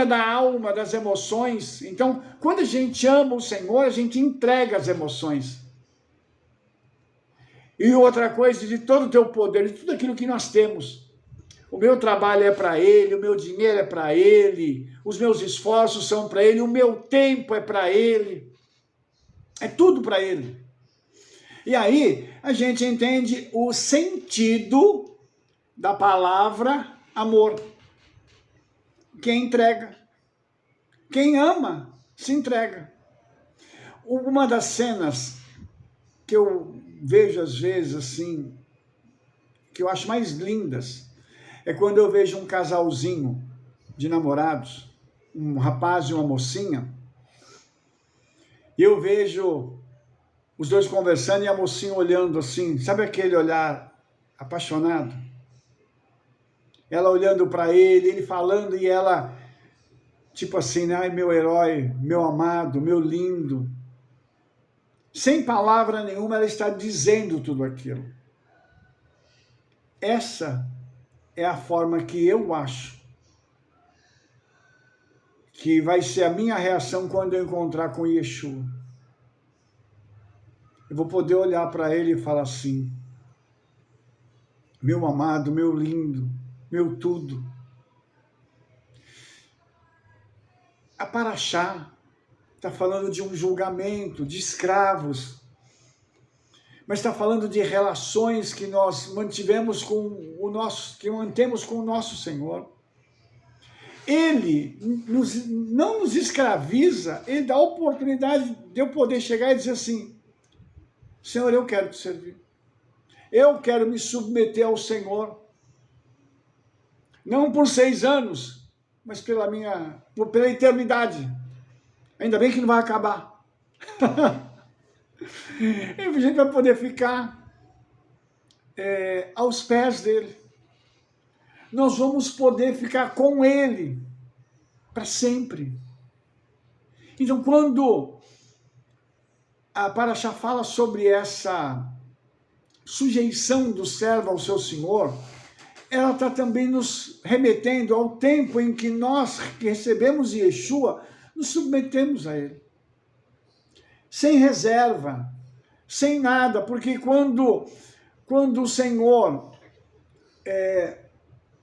da alma, das emoções. Então, quando a gente ama o Senhor, a gente entrega as emoções. E outra coisa, de todo o teu poder, de tudo aquilo que nós temos. O meu trabalho é para Ele, o meu dinheiro é para Ele, os meus esforços são para Ele, o meu tempo é para Ele. É tudo para Ele. E aí, a gente entende o sentido da palavra amor. Quem entrega. Quem ama, se entrega. Uma das cenas que eu vejo às vezes assim, que eu acho mais lindas, é quando eu vejo um casalzinho de namorados, um rapaz e uma mocinha, e eu vejo os dois conversando e a mocinha olhando assim, sabe aquele olhar apaixonado? Ela olhando para ele falando e ela, tipo assim, ai meu herói, meu amado, meu lindo. Sem palavra nenhuma, ela está dizendo tudo aquilo. Essa é a forma que eu acho que vai ser a minha reação quando eu encontrar com Yeshua. Eu vou poder olhar para ele e falar assim, meu amado, meu lindo, meu tudo. A Paraxá está falando de um julgamento, de escravos, mas está falando de relações que nós mantivemos que mantemos com o nosso Senhor. Ele não nos escraviza, ele dá a oportunidade de eu poder chegar e dizer assim, Senhor, eu quero te servir. Eu quero me submeter ao Senhor. Não por 6 anos, mas pela eternidade. Ainda bem que não vai acabar. E a gente vai poder ficar aos pés dele. nós vamos poder ficar com Ele para sempre. Então, quando a Paraxá fala sobre essa sujeição do servo ao seu Senhor, ela está também nos remetendo ao tempo em que nós que recebemos Yeshua, nos submetemos a Ele. Sem reserva, sem nada, porque quando o Senhor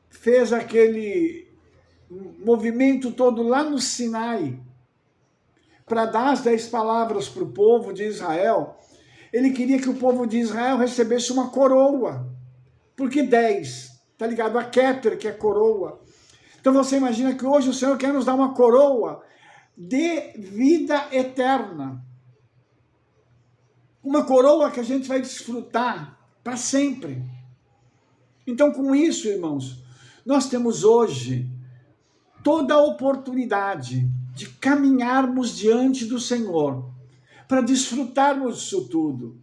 fez aquele movimento todo lá no Sinai, para dar as 10 palavras para o povo de Israel, ele queria que o povo de Israel recebesse uma coroa. Por que 10? Está ligado a Keter, que é coroa. Então você imagina que hoje o Senhor quer nos dar uma coroa de vida eterna. Uma coroa que a gente vai desfrutar para sempre. Então, com isso, irmãos, nós temos hoje toda a oportunidade de caminharmos diante do Senhor, para desfrutarmos disso tudo,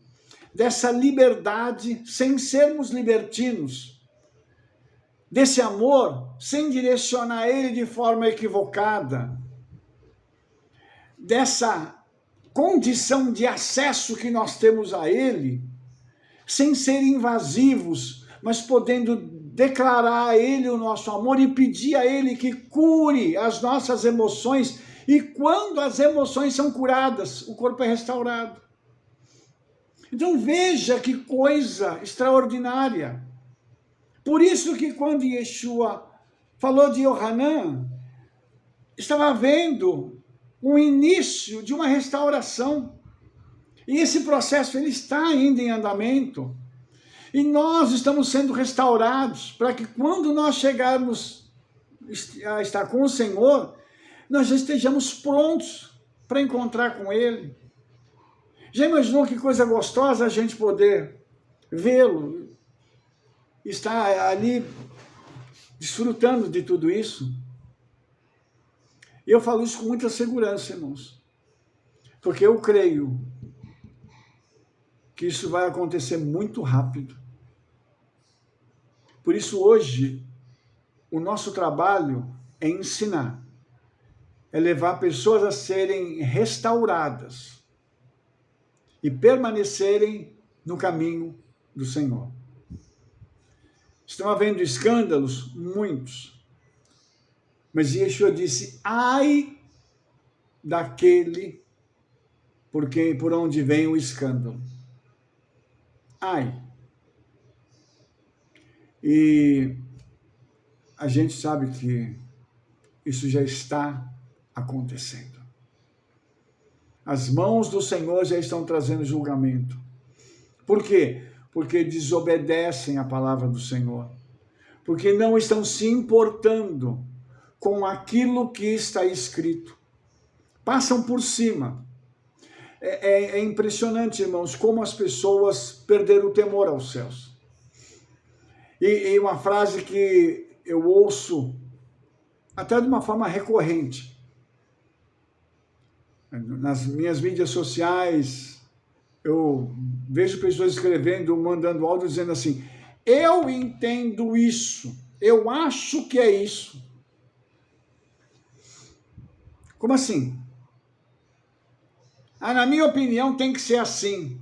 dessa liberdade sem sermos libertinos, desse amor sem direcionar ele de forma equivocada, dessa condição de acesso que nós temos a ele, sem ser invasivos, mas podendo declarar a ele o nosso amor e pedir a ele que cure as nossas emoções. E quando as emoções são curadas, o corpo é restaurado. Então veja que coisa extraordinária. Por isso que quando Yeshua falou de Yohanan, estava vendo um início de uma restauração. E esse processo ele está ainda em andamento. E nós estamos sendo restaurados para que quando nós chegarmos a estar com o Senhor, nós já estejamos prontos para encontrar com Ele. Já imaginou que coisa gostosa a gente poder vê-lo, estar ali desfrutando de tudo isso? E eu falo isso com muita segurança, irmãos, porque eu creio que isso vai acontecer muito rápido. Por isso, hoje, o nosso trabalho é ensinar, é levar pessoas a serem restauradas e permanecerem no caminho do Senhor. Estão havendo escândalos? Muitos. Mas Yeshua disse, ai daquele por onde vem o escândalo. Ai. E a gente sabe que isso já está acontecendo. As mãos do Senhor já estão trazendo julgamento. Por quê? Porque desobedecem a palavra do Senhor. Porque não estão se importando com aquilo que está escrito. Passam por cima. É impressionante, irmãos, como as pessoas perderam o temor aos céus. E uma frase que eu ouço até de uma forma recorrente. Nas minhas mídias sociais, eu vejo pessoas escrevendo, mandando áudio dizendo assim, eu entendo isso, eu acho que é isso. Como assim? Na minha opinião tem que ser assim.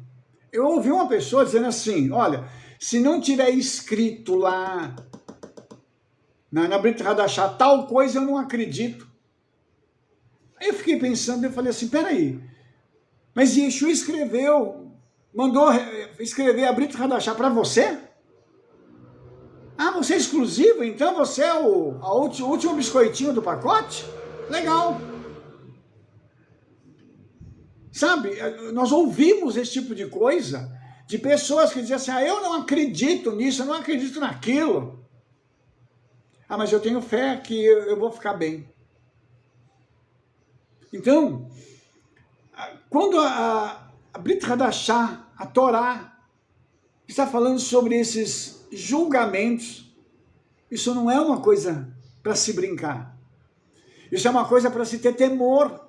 Eu ouvi uma pessoa dizendo assim, olha, se não tiver escrito lá na Brit Hadashah tal coisa, eu não acredito. Aí eu fiquei pensando, eu falei assim, peraí, mas Yeshua mandou escrever a Brit Hadashah para você? Você é exclusivo, então você é o último biscoitinho do pacote? Legal. Sabe, nós ouvimos esse tipo de coisa de pessoas que diziam assim, eu não acredito nisso, eu não acredito naquilo. Mas eu tenho fé que eu vou ficar bem. Então, quando a Brit Hadashah, a Torá, está falando sobre esses julgamentos, isso não é uma coisa para se brincar. Isso é uma coisa para se ter temor.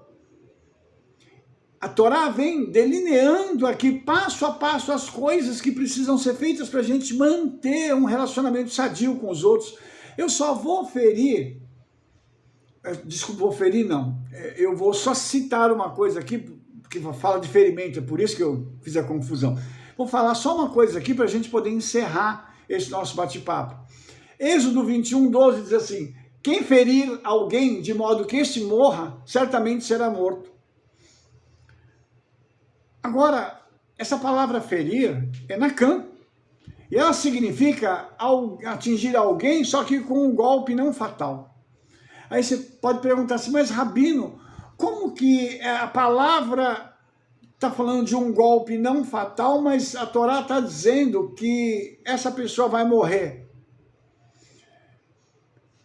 A Torá vem delineando aqui passo a passo as coisas que precisam ser feitas para a gente manter um relacionamento sadio com os outros, Eu só vou ferir, desculpa, vou ferir não, eu vou só citar uma coisa aqui, que fala de ferimento, é por isso que eu fiz a confusão. Vou falar só uma coisa aqui para a gente poder encerrar esse nosso bate-papo. Êxodo 21, 12 diz assim: quem ferir alguém de modo que este morra, certamente será morto. Agora, essa palavra ferir é nakam, e ela significa atingir alguém, só que com um golpe não fatal. Aí você pode perguntar assim, mas Rabino, como que a palavra está falando de um golpe não fatal, mas a Torá está dizendo que essa pessoa vai morrer?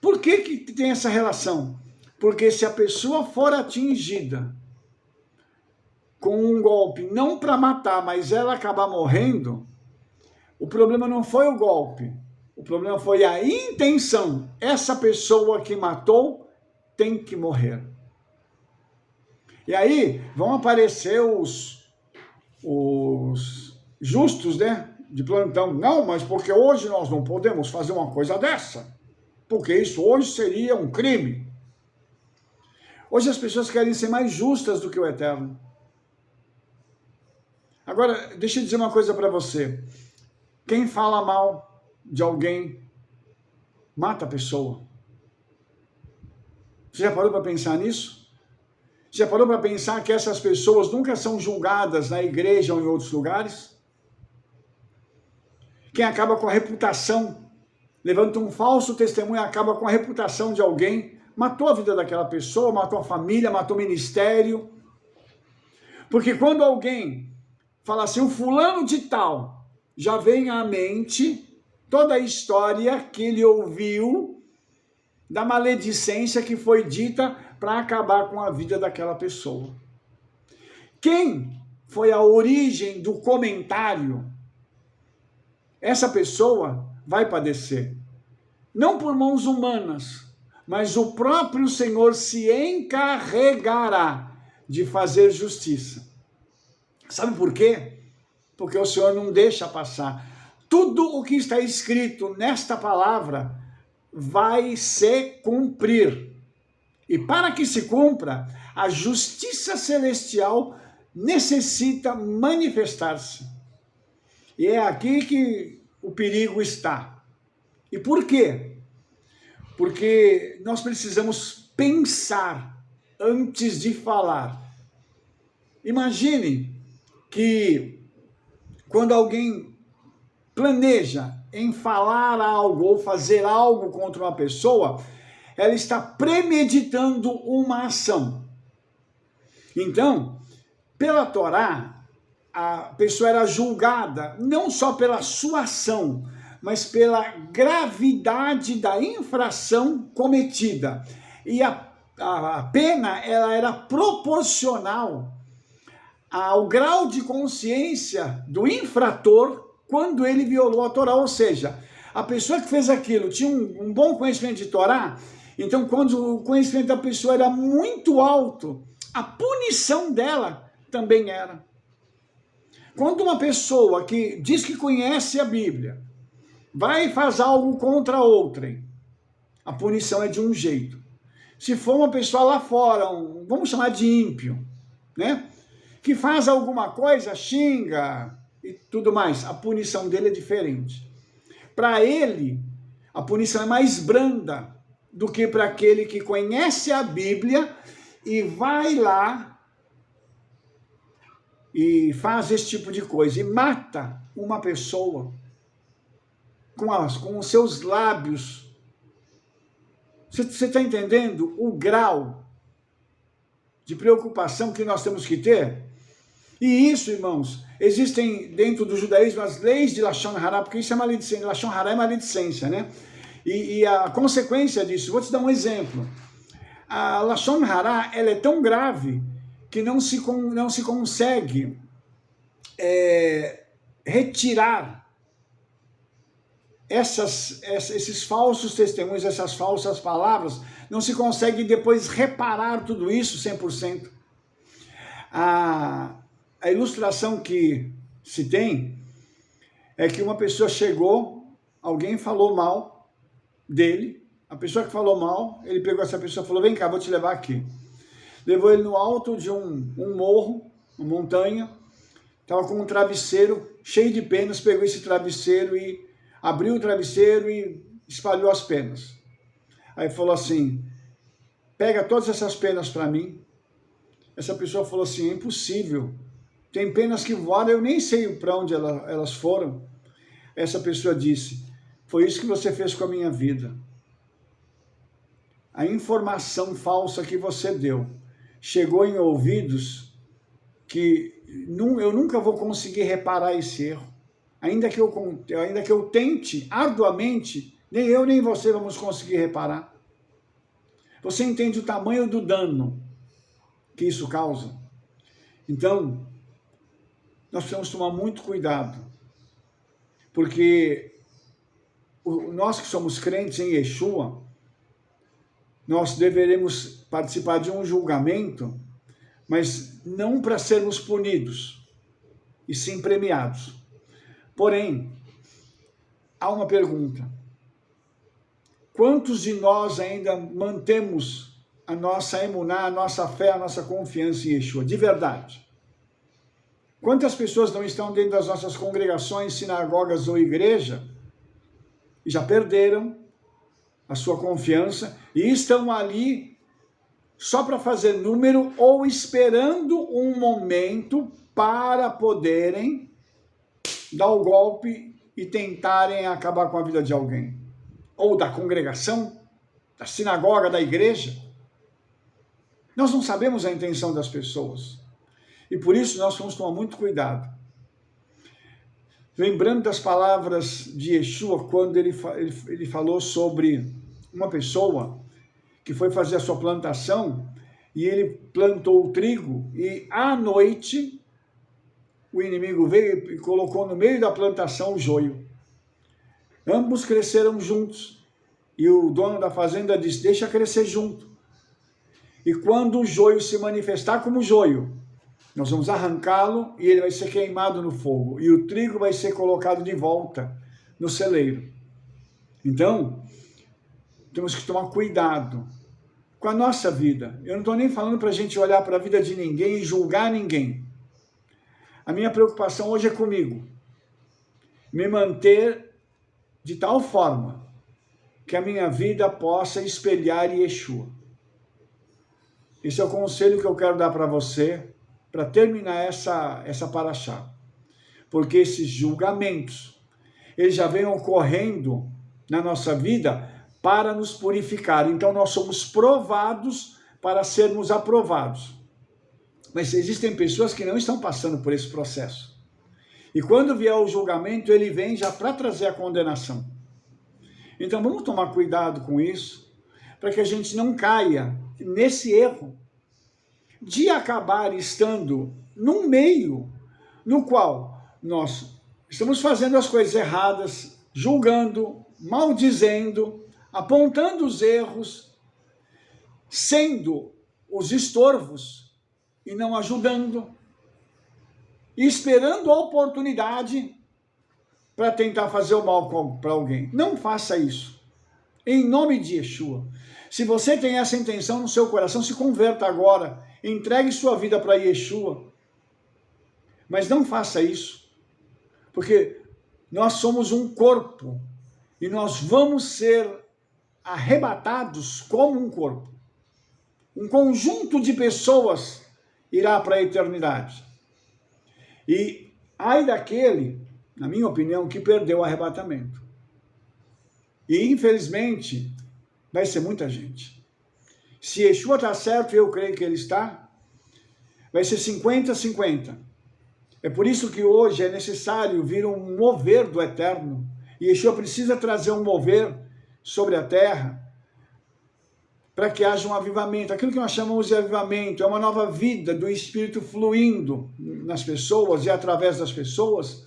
Por que tem essa relação? Porque se a pessoa for atingida com um golpe, não para matar, mas ela acabar morrendo, o problema não foi o golpe, o problema foi a intenção. Essa pessoa que matou tem que morrer. E aí vão aparecer os justos, né, de plantão. Não, mas porque hoje nós não podemos fazer uma coisa dessa, porque isso hoje seria um crime. Hoje as pessoas querem ser mais justas do que o Eterno. Agora, deixa eu dizer uma coisa para você. Quem fala mal de alguém, mata a pessoa. Você já parou para pensar nisso? Já parou para pensar que essas pessoas nunca são julgadas na igreja ou em outros lugares? Quem acaba com a reputação, levanta um falso testemunho, acaba com a reputação de alguém, matou a vida daquela pessoa, matou a família, matou o ministério. Porque quando alguém fala assim, o fulano de tal, já vem à mente toda a história que ele ouviu da maledicência que foi dita para acabar com a vida daquela pessoa. Quem foi a origem do comentário, essa pessoa vai padecer. Não por mãos humanas, mas o próprio Senhor se encarregará de fazer justiça. Sabe por quê? Porque o Senhor não deixa passar. Tudo o que está escrito nesta palavra vai se cumprir. E para que se cumpra, a justiça celestial necessita manifestar-se. E é aqui que o perigo está. E por quê? Porque nós precisamos pensar antes de falar. Imagine que quando alguém planeja em falar algo ou fazer algo contra uma pessoa, ela está premeditando uma ação. Então, pela Torá, a pessoa era julgada não só pela sua ação, mas pela gravidade da infração cometida. E a pena ela era proporcional ao grau de consciência do infrator quando ele violou a Torá. Ou seja, a pessoa que fez aquilo tinha um bom conhecimento de Torá, então quando o conhecimento da pessoa era muito alto, a punição dela também era. Quando uma pessoa que diz que conhece a Bíblia vai e faz algo contra outrem, a punição é de um jeito. Se for uma pessoa lá fora, vamos chamar de ímpio, né? Que faz alguma coisa, xinga e tudo mais, a punição dele é diferente. Para ele, a punição é mais branda do que para aquele que conhece a Bíblia e vai lá e faz esse tipo de coisa e mata uma pessoa com os seus lábios. Você está entendendo o grau de preocupação que nós temos que ter? E isso, irmãos, existem dentro do judaísmo as leis de Lashon Hara, porque isso é maledicência, Lashon Hara é maledicência, né? E a consequência disso, vou te dar um exemplo. A Lashon Hara, ela é tão grave que não se consegue retirar esses falsos testemunhos, essas falsas palavras, não se consegue depois reparar tudo isso 100%. A ilustração que se tem é que uma pessoa chegou, alguém falou mal, dele, a pessoa que falou mal, ele pegou essa pessoa e falou, vem cá, vou te levar aqui. Levou ele no alto de um morro, uma montanha, estava com um travesseiro cheio de penas, pegou esse travesseiro e abriu o travesseiro e espalhou as penas. Aí falou assim, pega todas essas penas para mim. Essa pessoa falou assim, é impossível, tem penas que voaram, eu nem sei para onde elas foram. Essa pessoa disse, foi isso que você fez com a minha vida. A informação falsa que você deu chegou em ouvidos que eu nunca vou conseguir reparar esse erro. Ainda que eu tente arduamente, nem eu nem você vamos conseguir reparar. Você entende o tamanho do dano que isso causa? Então, nós precisamos tomar muito cuidado, porque nós que somos crentes em Yeshua, nós deveremos participar de um julgamento, mas não para sermos punidos, e sim premiados. Porém, há uma pergunta. Quantos de nós ainda mantemos a nossa emuná, a nossa fé, a nossa confiança em Yeshua, de verdade? Quantas pessoas não estão dentro das nossas congregações, sinagogas ou igreja, e já perderam a sua confiança, e estão ali só para fazer número ou esperando um momento para poderem dar o golpe e tentarem acabar com a vida de alguém? Ou da congregação, da sinagoga, da igreja? Nós não sabemos a intenção das pessoas. E por isso nós vamos tomar muito cuidado. Lembrando das palavras de Yeshua, quando ele falou sobre uma pessoa que foi fazer a sua plantação, e ele plantou o trigo, e à noite o inimigo veio e colocou no meio da plantação o joio. Ambos cresceram juntos, e o dono da fazenda disse, deixa crescer junto. E quando o joio se manifestar como joio, nós vamos arrancá-lo e ele vai ser queimado no fogo, e o trigo vai ser colocado de volta no celeiro. Então, temos que tomar cuidado com a nossa vida. Eu não estou nem falando para a gente olhar para a vida de ninguém e julgar ninguém. A minha preocupação hoje é comigo. Me manter de tal forma que a minha vida possa espelhar Yeshua. Esse é o conselho que eu quero dar para você, para terminar essa paraxá. Porque esses julgamentos, eles já vêm ocorrendo na nossa vida para nos purificar. Então nós somos provados para sermos aprovados. Mas existem pessoas que não estão passando por esse processo. E quando vier o julgamento, ele vem já para trazer a condenação. Então vamos tomar cuidado com isso, para que a gente não caia nesse erro de acabar estando num meio no qual nós estamos fazendo as coisas erradas, julgando, maldizendo, apontando os erros, sendo os estorvos e não ajudando, e esperando a oportunidade para tentar fazer o mal para alguém. Não faça isso. Em nome de Yeshua. Se você tem essa intenção no seu coração, se converta agora. Entregue sua vida para Yeshua. Mas não faça isso. Porque nós somos um corpo. E nós vamos ser arrebatados como um corpo. Um conjunto de pessoas irá para a eternidade. E ai daquele, na minha opinião, que perdeu o arrebatamento. E infelizmente vai ser muita gente. Se Yeshua está certo, e eu creio que ele está, vai ser 50-50. É por isso que hoje é necessário vir um mover do eterno. E Yeshua precisa trazer um mover sobre a terra para que haja um avivamento. Aquilo que nós chamamos de avivamento é uma nova vida do Espírito fluindo nas pessoas e através das pessoas,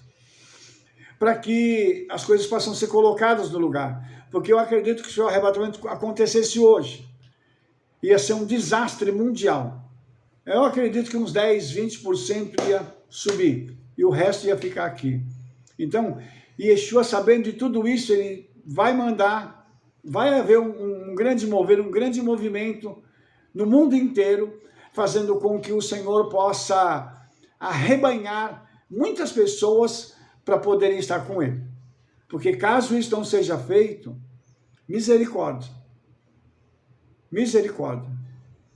para que as coisas possam ser colocadas no lugar. Porque eu acredito que se o arrebatamento acontecesse hoje, ia ser um desastre mundial. Eu acredito que uns 10, 20% ia subir, e o resto ia ficar aqui. Então, Yeshua, sabendo de tudo isso, ele vai mandar vai haver um grande mover, um grande movimento no mundo inteiro, fazendo com que o Senhor possa arrebanhar muitas pessoas para poderem estar com Ele. Porque caso isso não seja feito, misericórdia. Misericórdia.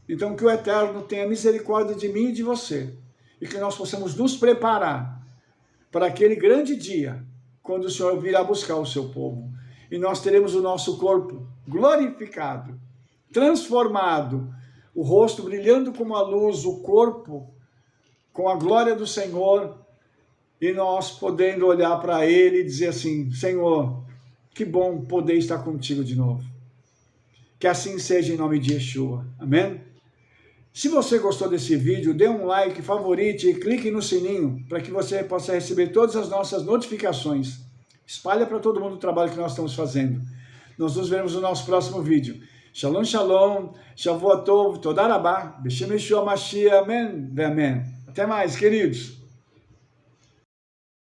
Então que o Eterno tenha misericórdia de mim e de você, e que nós possamos nos preparar para aquele grande dia, quando o Senhor virá buscar o seu povo. E nós teremos o nosso corpo glorificado, transformado, o rosto brilhando como a luz, o corpo com a glória do Senhor, e nós podendo olhar para Ele e dizer assim: Senhor, que bom poder estar contigo de novo. Que assim seja em nome de Yeshua. Amém? Se você gostou desse vídeo, dê um like, favorite e clique no sininho para que você possa receber todas as nossas notificações. Espalha para todo mundo o trabalho que nós estamos fazendo. Nós nos vemos no nosso próximo vídeo. Shalom, shalom, Shavuot Tov, Toda Rabá, Beshem Yeshua Mashiach, amém, amém. Até mais, queridos.